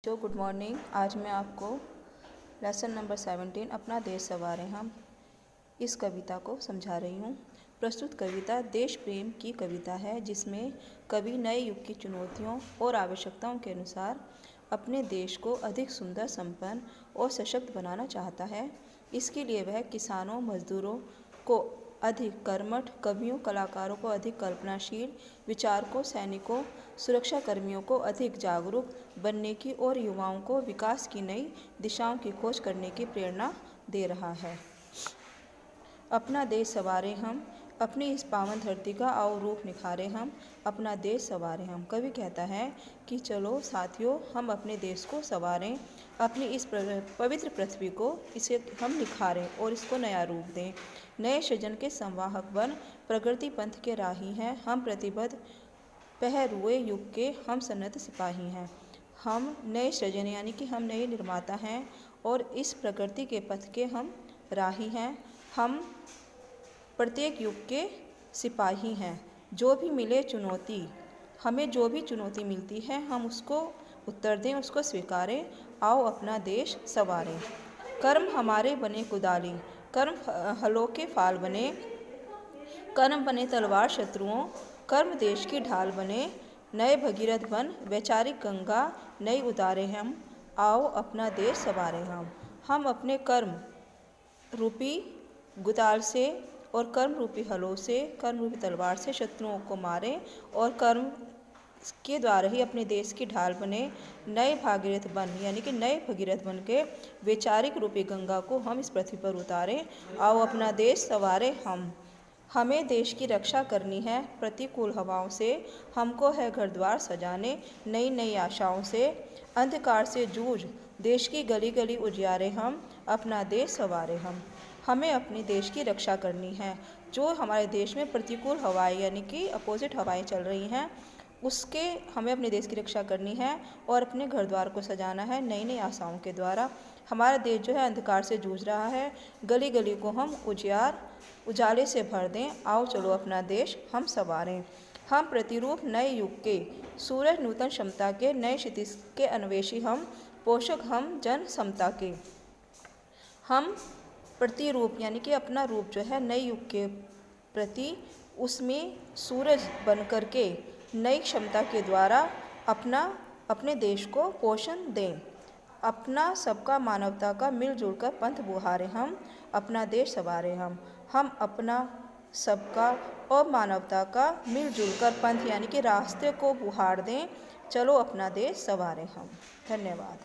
Good morning. आज मैं आपको लेसन नंबर 17 अपना देश संवारें हम इस कविता को समझा रही हूँ। प्रस्तुत कविता देश प्रेम की कविता है, जिसमें कवि नए युग की चुनौतियों और आवश्यकताओं के अनुसार अपने देश को अधिक सुंदर, संपन्न और सशक्त बनाना चाहता है। इसके लिए वह किसानों, मजदूरों को अधिक कर्मठ, कवियों, कलाकारों को अधिक कल्पनाशील, विचारकों, सैनिकों, सुरक्षा कर्मियों को अधिक जागरूक बनने की और युवाओं को विकास की नई दिशाओं की खोज करने की प्रेरणा दे रहा है। अपना देश संवारें हम, अपनी इस पावन धरती का आओ रूप निखारे हम, अपना देश संवारें हम। कवि कहता है कि चलो साथियों, हम अपने देश को संवारें, अपनी इस पवित्र पृथ्वी को इसे हम निखारें और इसको नया रूप दें। नए सृजन के संवाहक बन प्रगति पंथ के राही हैं हम, प्रतिबद्ध पहरुए युग के हम सन्नत सिपाही हैं। हम नए सृजन यानी कि हम नए निर्माता हैं और इस प्रकृति के पथ के हम राही हैं। हम प्रत्येक युग के सिपाही हैं। जो भी मिले चुनौती, हमें जो भी चुनौती मिलती है हम उसको उत्तर दें, उसको स्वीकारें। आओ अपना देश संवारें। कर्म हमारे बने कुदाली, कर्म हलों के फाल बने, कर्म बने तलवार शत्रुओं, कर्म देश की ढाल बने। नए भगीरथ बन वैचारिक गंगा नई उतारे हम, आओ अपना देश संवारें हम। हम अपने कर्म रूपी गुदाल से और कर्म रूपी हलों से, कर्म रूपी तलवार से शत्रुओं को मारें और कर्म के द्वारा ही अपने देश की ढाल बने। नए भागीरथ बन यानी कि नए भगीरथ बन के वैचारिक रूपी गंगा को हम इस पृथ्वी पर उतारें। आओ अपना देश संवारें हम। हमें देश की रक्षा करनी है प्रतिकूल हवाओं से, हमको है घर द्वार सजाने नई नई आशाओं से। अंधकार से जूझ देश की गली गली उजियारे हम, अपना देश संवारें हम। हमें अपने देश की रक्षा करनी है। जो हमारे देश में प्रतिकूल हवाएं यानी कि अपोजिट हवाएं चल रही हैं, उसके हमें अपने देश की रक्षा करनी है और अपने घर द्वार को सजाना है नई नई आशाओं के द्वारा। हमारा देश जो है अंधकार से जूझ रहा है, गली गली को हम उजाले से भर दें। आओ चलो अपना देश हम संवारें। हम प्रतिरूप नए युग के सूरज नूतन क्षमता के, नए क्षितिज के अन्वेषी हम, पोषक हम जन समता के। हम प्रतिरूप यानी कि अपना रूप जो है नए युग के प्रति, उसमें सूरज बन कर के नई क्षमता के द्वारा अपने देश को पोषण दें। अपना सबका मानवता का मिलजुल कर पंथ बुहारे हम, अपना देश संवारें हम। हम अपना सबका और मानवता का मिलजुल कर पंथ यानी कि रास्ते को बुहार दें। चलो अपना देश संवारें हम। धन्यवाद।